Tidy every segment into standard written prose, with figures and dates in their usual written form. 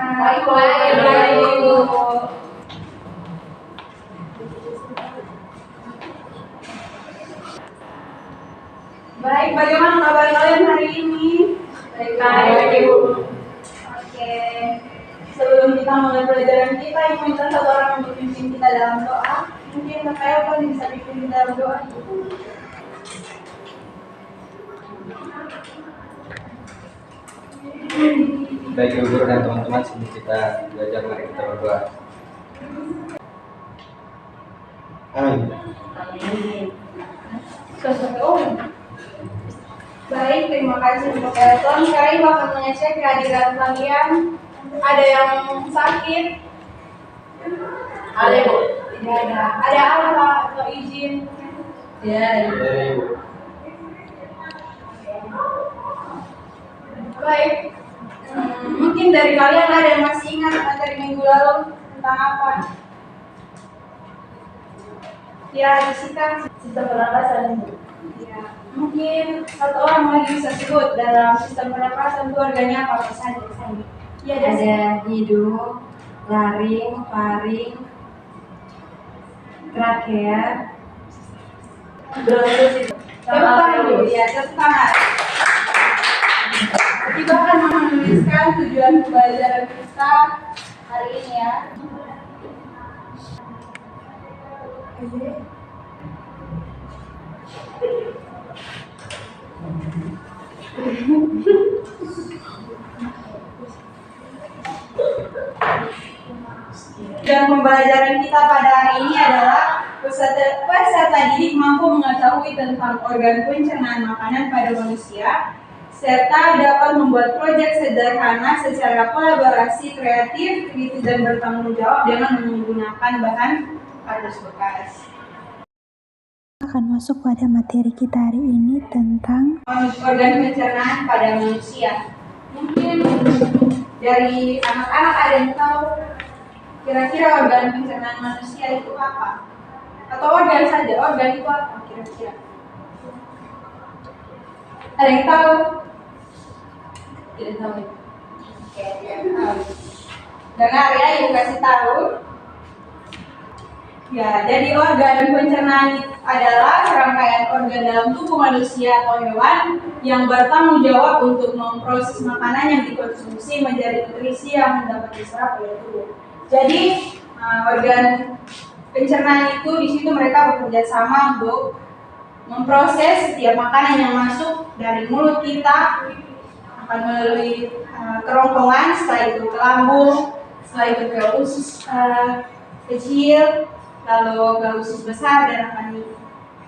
Baik, Ibu. Baik, bagaimana kabar kalian hari ini? Baik, Ibu. Oke. Sebelum kita mulai pelajaran kita, Ibu minta satu orang untuk pimpin kita dalam doa. Mungkin Kakak Elvan bisa pimpin kita dalam doa. Baik Ibu Guru dan teman-teman, sebelum kita belajar, mari kita berdoa. Amin. Baik, terima kasih untuk Elton. Sekarang Ibu akan mengecek kehadiran kalian. Ada yang sakit? Ada, Ibu. Tidak ada. Ada apa atau izin? Ya, Ibu. Dari Ibu. Baik. Mungkin dari kalian ada yang masih ingat materi minggu lalu tentang apa? Ya, disita Sistem pernapasan, Ibu. ya, mungkin satu orang lagi bisa sebut dalam sistem pernapasan itu organnya apa saja? Ya, Ada hidung, laring, faring, trakea, bronkus, tepuk tangan dulu ya, tepuk tangan. Kita akan menuliskan tujuan pembelajaran kita hari ini ya. Dan pembelajaran kita pada hari ini adalah peserta didik mampu mengetahui tentang organ pencernaan makanan pada manusia, serta dapat membuat proyek sederhana secara kolaborasi, kreatif, kritis, dan bertanggung jawab dengan menggunakan bahan kardus bekas. Akan masuk pada materi kita hari ini tentang Organ pencernaan pada manusia. Mungkin dari anak-anak ada yang tahu kira-kira organ pencernaan manusia itu apa? Atau organ saja, organ itu apa kira-kira? Ada yang tahu? tidak tahu. Oke, tidak tahu. Dengar ya, Ibu kasih tahu. Ya, jadi organ pencernaan adalah serangkaian organ dalam tubuh manusia atau hewan yang bertanggung jawab untuk memproses makanan yang dikonsumsi menjadi nutrisi yang dapat diserap oleh tubuh. Jadi organ pencernaan itu di situ mereka bekerja sama untuk memproses setiap makanan yang masuk dari mulut kita akan melalui kerongkongan, setelah itu ke lambung, setelah itu ke usus kecil, lalu ke usus besar dan akan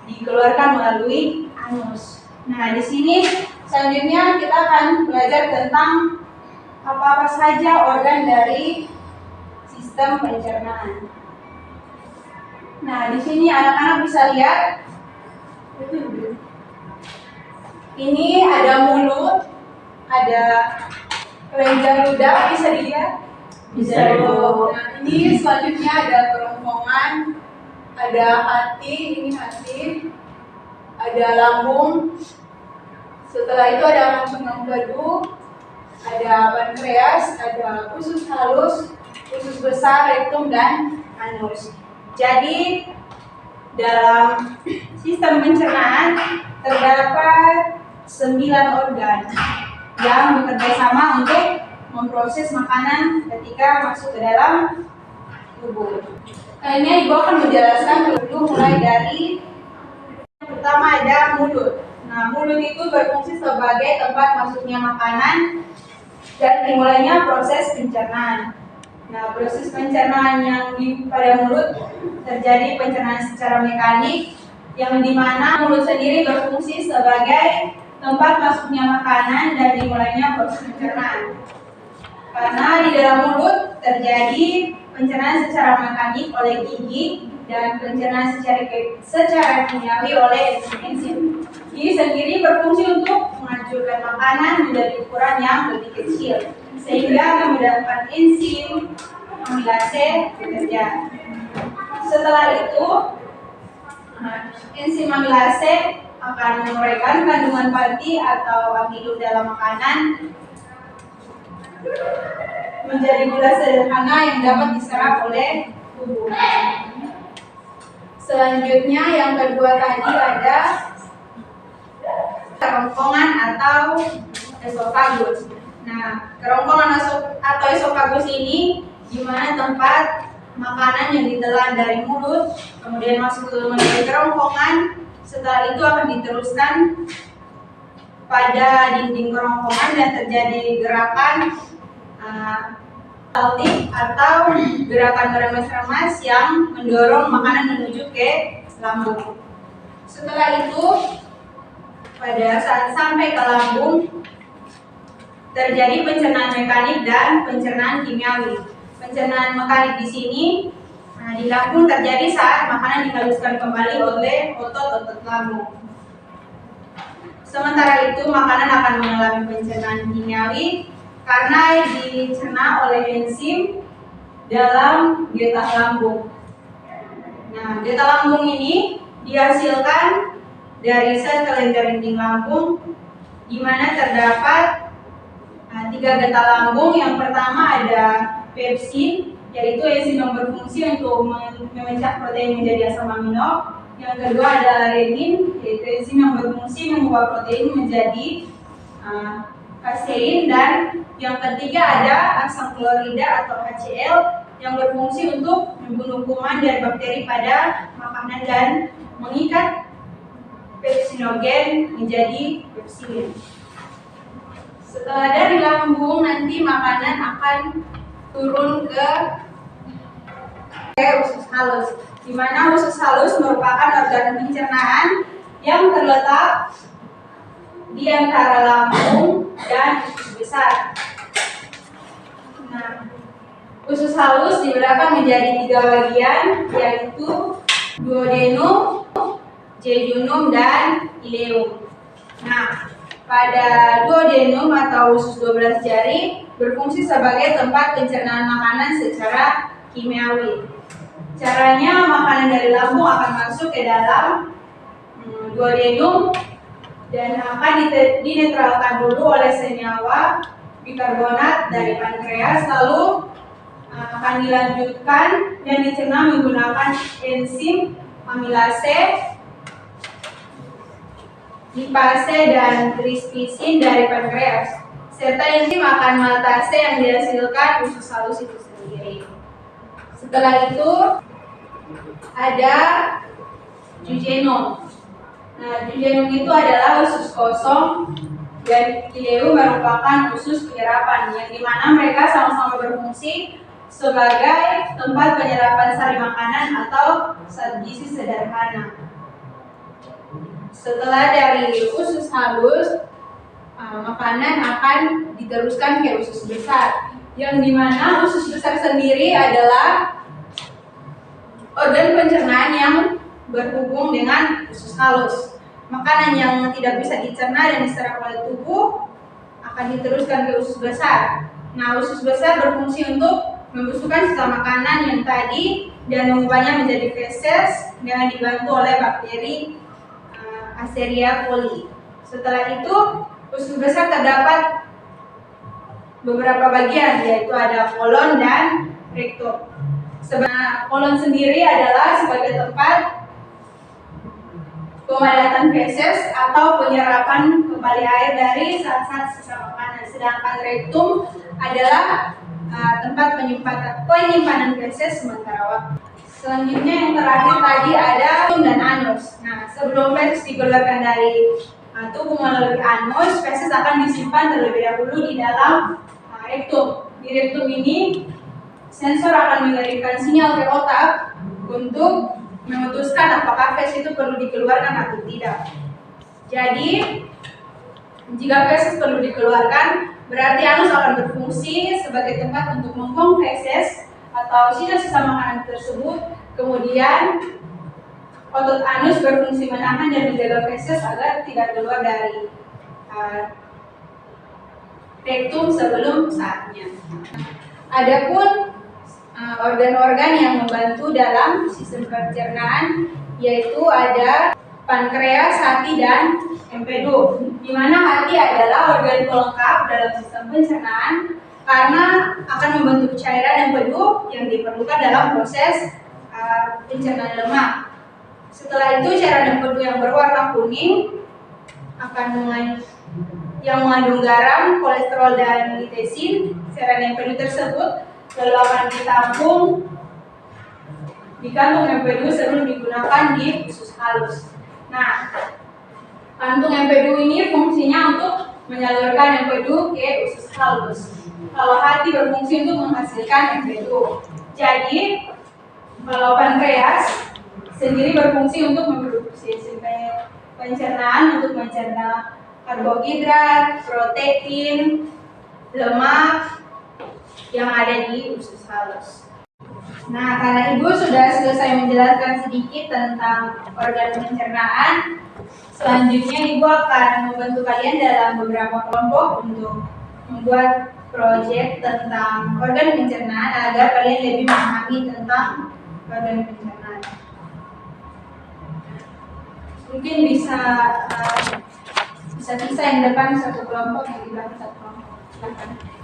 dikeluarkan melalui anus. Nah, di sini selanjutnya kita akan belajar tentang apa-apa saja organ dari sistem pencernaan. Nah, di sini anak-anak bisa lihat. Ini ada mulut, ada kelenjar ludah, bisa dilihat? Bisa, Ibu. Nah, ini selanjutnya ada kerongkongan, ada hati, ini hati, ada lambung. Setelah itu ada kantong empedu, ada pankreas, ada usus halus, usus besar, rektum, dan anus. Jadi dalam sistem pencernaan terdapat 9 organ yang bekerja sama untuk memproses makanan ketika masuk ke dalam tubuh. Kali ini Ibu akan menjelaskan dulu mulai dari yang pertama ada mulut. Nah, mulut itu berfungsi sebagai tempat masuknya makanan dan dimulainya proses pencernaan. Nah, proses pencernaan yang pada mulut terjadi pencernaan secara mekanik yang dimana mulut sendiri berfungsi sebagai tempat masuknya makanan dan dimulainya proses pencernaan. Karena di dalam mulut terjadi pencernaan secara mekanik oleh gigi dan pencernaan secara kimiawi oleh enzim. Gigi sendiri berfungsi untuk menghancurkan makanan menjadi ukuran yang lebih kecil sehingga memudahkan enzim amilase bekerja. Setelah itu, enzim amilase akan menguraikan kandungan pati atau amilum dalam makanan menjadi gula sederhana yang dapat diserap oleh tubuh. Selanjutnya yang kedua tadi ada kerongkongan atau esofagus. Nah, kerongkongan atau esofagus ini di mana tempat makanan yang ditelan dari mulut kemudian masuk ke melalui kerongkongan, setelah itu akan diteruskan pada dinding kerongkongan dan terjadi gerakan saltik atau gerakan meremas-remas yang mendorong makanan menuju ke lambung. Setelah itu pada saat sampai ke lambung terjadi pencernaan mekanik dan pencernaan kimiawi. Pencernaan mekanik di sini di lambung terjadi saat makanan dihaluskan kembali oleh otot-otot lambung. Sementara itu makanan akan mengalami pencernaan kimiawi karena dicerna oleh enzim dalam getah lambung. Nah, getah lambung ini dihasilkan dari sel kelenjar dinding lambung, di mana terdapat 3 getah lambung. Yang pertama ada pepsin, yaitu enzim yang berfungsi untuk memecah protein menjadi asam amino. Yang kedua ada renin, yaitu enzim yang berfungsi mengubah protein menjadi kasein. Dan yang ketiga ada asam klorida atau HCl yang berfungsi untuk membunuh kuman dan bakteri pada makanan dan mengikat pepsinogen menjadi pepsin. Setelah dari lambung nanti makanan akan turun ke usus halus, di mana usus halus merupakan organ pencernaan yang terletak di antara lambung dan usus besar. Nah, usus halus di belakang menjadi 3 bagian, yaitu duodenum, jejunum, dan ileum. Nah, pada duodenum atau usus 12 jari berfungsi sebagai tempat pencernaan makanan secara kimiawi. Caranya makanan dari lambung akan masuk ke dalam duodenum dan akan dinetralkan dulu oleh senyawa bikarbonat dari pankreas, lalu akan dilanjutkan dan dicerna menggunakan enzim amilase, lipase, dan trispisin dari pankreas, serta enzim akan maltase yang dihasilkan usus halus itu sendiri. Setelah itu ada duodenum. Nah, duodenum itu adalah usus kosong dan ileum merupakan usus penyerapan, yang dimana mereka sama-sama berfungsi sebagai tempat penyerapan sari makanan atau zat gizi sederhana. Setelah dari usus halus, makanan akan diteruskan ke usus besar, yang dimana usus besar sendiri adalah organ pencernaan yang berhubung dengan usus halus. Makanan yang tidak bisa dicerna dan diserap oleh tubuh akan diteruskan ke usus besar. Nah, usus besar berfungsi untuk membusukkan sisa makanan yang tadi dan mengubahnya menjadi feses dengan dibantu oleh bakteri Escherichia coli. Setelah itu, usus besar terdapat beberapa bagian, yaitu ada kolon dan rektum. Sebenarnya kolon sendiri adalah sebagai tempat pemadatan feses atau penyerapan kembali air dari zat-zat sisa makanan, sedangkan rektum adalah tempat penyimpanan feses sementara waktu. Selanjutnya yang terakhir tadi ada rektum dan anus. Nah, sebelum feses dikeluarkan dari tubuh melalui anus, feses akan disimpan terlebih dahulu di dalam rektum. Di rektum ini sensor akan mengirimkan sinyal ke otak untuk memutuskan apakah feses itu perlu dikeluarkan atau tidak. Jadi, jika feses perlu dikeluarkan, berarti anus akan berfungsi sebagai tempat untuk membuang feses atau sisa-sisa makanan tersebut. Kemudian, otot anus berfungsi menahan dan menjaga feses agar tidak keluar dari rektum sebelum saatnya. Adapun organ-organ yang membantu dalam sistem pencernaan yaitu ada pankreas, hati, dan empedu. Di mana hati adalah organ pelengkap dalam sistem pencernaan karena akan membentuk cairan empedu yang diperlukan dalam proses pencernaan lemak. Setelah itu cairan empedu yang berwarna kuning yang mengandung garam, kolesterol dan litesin, cairan empedu tersebut lalu akan ditampung di kantung empedu sebelum digunakan di usus halus. Nah, kantung empedu ini fungsinya untuk menyalurkan empedu ke usus halus. Kalau hati berfungsi untuk menghasilkan empedu. Jadi, kalau pankreas sendiri berfungsi untuk memproduksi pencernaan untuk mencerna karbohidrat, protein, lemak yang ada di usus halus. Nah, karena Ibu sudah selesai menjelaskan sedikit tentang organ pencernaan, selanjutnya Ibu akan membantu kalian dalam beberapa kelompok untuk membuat proyek tentang organ pencernaan agar kalian lebih memahami tentang organ pencernaan. Mungkin bisa yang depan satu kelompok, yang di belakang satu kelompok. Silakan.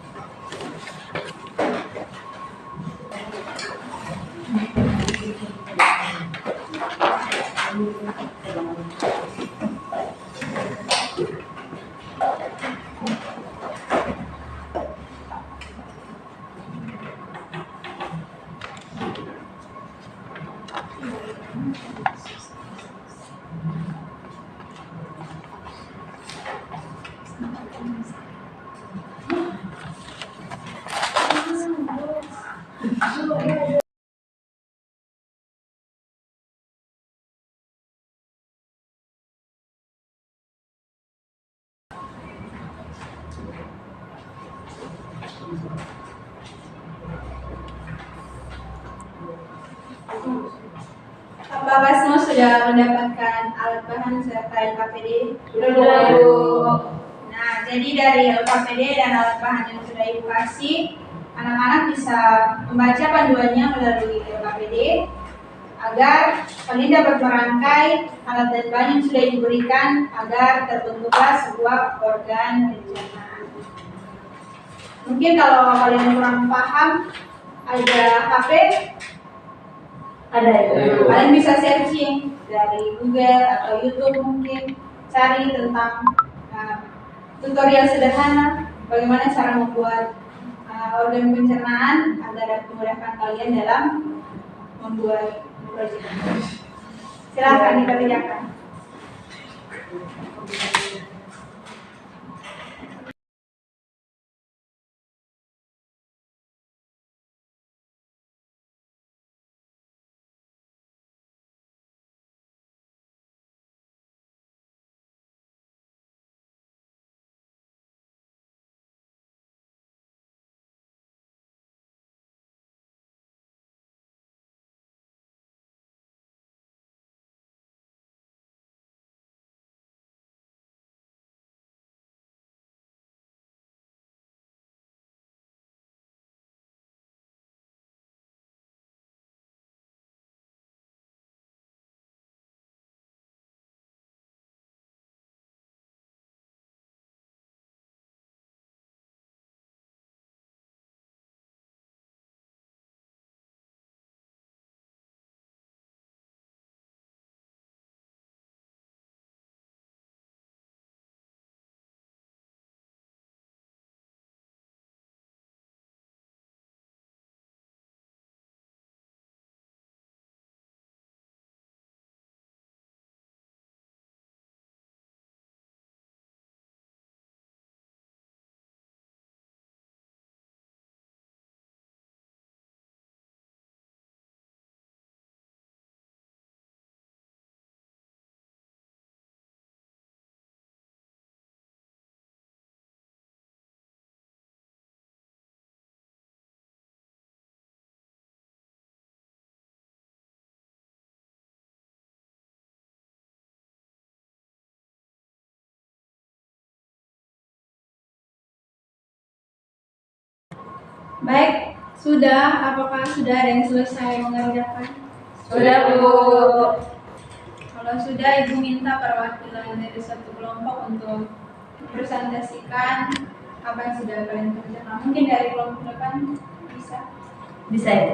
Apakah semua sudah mendapatkan alat bahan serta LKPD? Sudah, Bu. Nah, jadi dari LKPD dan alat bahan yang sudah Ibu kasih, anak-anak bisa membaca panduannya melalui LKPD agar kalian dapat merangkai alat dan bahan yang sudah diberikan agar terbentuklah sebuah organ pencernaan. Mungkin kalau kalian kurang paham, ada HP, Ada ya. kalian bisa searching dari Google atau YouTube, mungkin cari tentang tutorial sederhana bagaimana cara membuat organ pencernaan agar memudahkan kalian dalam membuat proyek. Silakan dikerjakan. Baik, sudah. Apakah sudah ada yang selesai mengerjakan? Sudah, Bu. Kalau sudah, Ibu minta perwakilan dari satu kelompok untuk mempresentasikan apa yang sudah kalian kerjakan. Mungkin dari kelompok depan bisa. Bisa ya?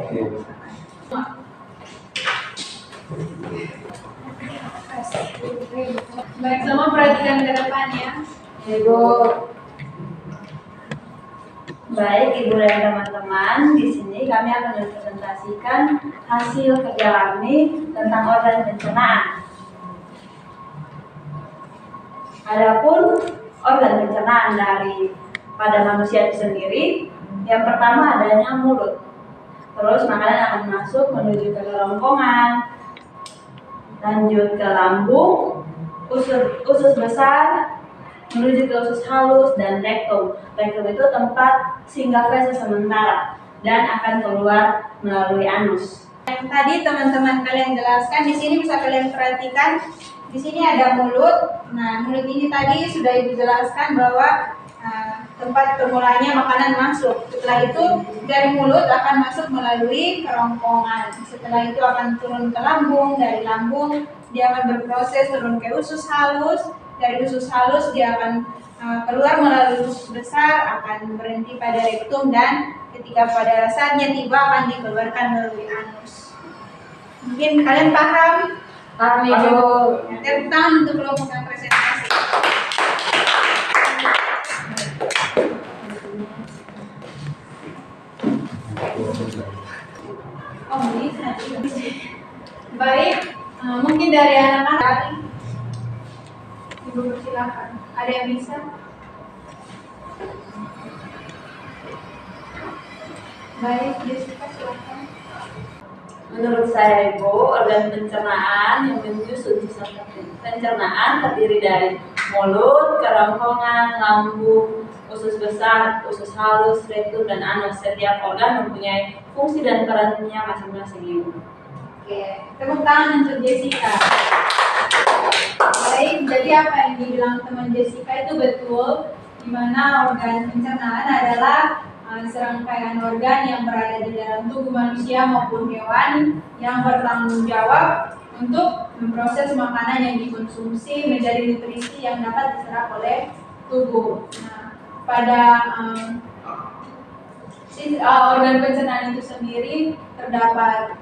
Baik, semua perhatikan ke depan ya. Ibu. Baik, Ibu dan teman-teman, di sini kami akan mempresentasikan hasil kerja kami tentang organ pencernaan. Adapun organ pencernaan pada manusia itu sendiri, yang pertama adanya mulut. Terus makanan akan masuk menuju ke kerongkongan, lanjut ke lambung, usus besar, menuju ke usus halus dan rektum. Rektum itu tempat singgah feses sementara dan akan keluar melalui anus. Yang tadi teman-teman kalian jelaskan, di sini bisa kalian perhatikan. Di sini ada mulut. Nah, mulut ini tadi sudah Ibu jelaskan bahwa tempat permulanya makanan masuk. Setelah itu dari mulut akan masuk melalui kerongkongan. Setelah itu akan turun ke lambung. Dari lambung dia akan berproses turun ke usus halus. Dari usus halus dia akan keluar melalui usus besar, akan berhenti pada rektum, dan ketika pada saatnya tiba akan dikeluarkan melalui anus. Mungkin kalian paham? Paham, Ibu. Tepuk tangan untuk kelompok yang presentasi. Oh, bisa. Baik, mungkin dari anak-anak. Ibu persilakan. Ada yang bisa? Baik, Jessica silakan. Menurut saya, Ibu, organ pencernaan yang menyusun sistem pencernaan terdiri dari mulut, kerongkongan, lambung, usus besar, usus halus, rektum, dan anus. Setiap organ mempunyai fungsi dan perannya masing-masing, Ibu. Oke, tepuk tangan untuk Jessica. Baik, jadi apa yang dibilang teman Jessica itu betul, di mana organ pencernaan adalah serangkaian organ yang berada di dalam tubuh manusia maupun hewan yang bertanggung jawab untuk memproses makanan yang dikonsumsi menjadi nutrisi yang dapat diserap oleh tubuh. Nah, pada organ pencernaan itu sendiri terdapat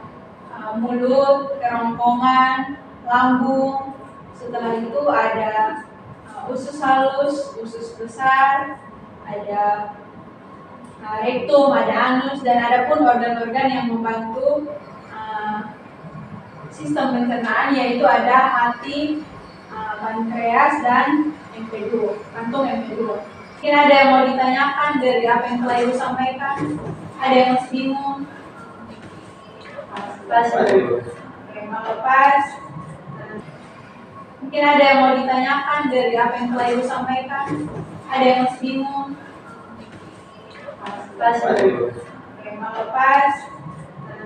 mulut, kerongkongan, lambung. Setelah itu ada usus halus, usus besar, ada rektum, ada anus, dan ada pun organ-organ yang membantu sistem pencernaan, yaitu ada hati, pankreas, dan empedu, kantung empedu. Mungkin ada yang mau ditanyakan dari apa yang telah Ibu sampaikan? Ada yang masih bingung? Oke, mau lepas. Mungkin ada yang mau ditanyakan dari apa yang telah Ibu sampaikan? Ada yang masih bingung? Oke, mau lepas.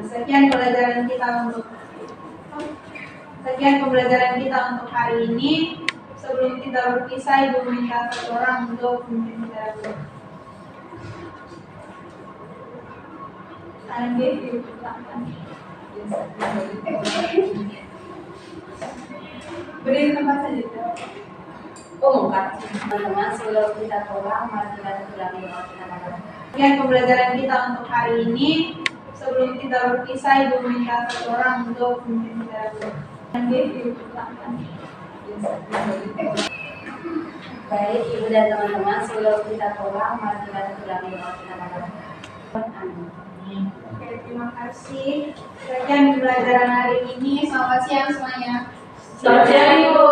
Sekian pembelajaran kita untuk hari ini. Sebelum kita berpisah, Ibu minta satu orang untuk berbicara dulu. Ibu silakan. Beri tempat saja. Umumkan, teman-teman, sebelum kita pulang, mari kita ulangi doa kita. Sekian pembelajaran kita untuk hari ini. Sebelum kita berpisah, Ibu minta satu orang untuk berbicara dulu. Ibu silakan. Baik, Ibu dan teman-teman, sebelum kita pulang, mari kita ulangi doa kita. Oke, terima kasih. Sekian pembelajaran hari ini. Selamat siang semuanya. Selamat siang, Ibu.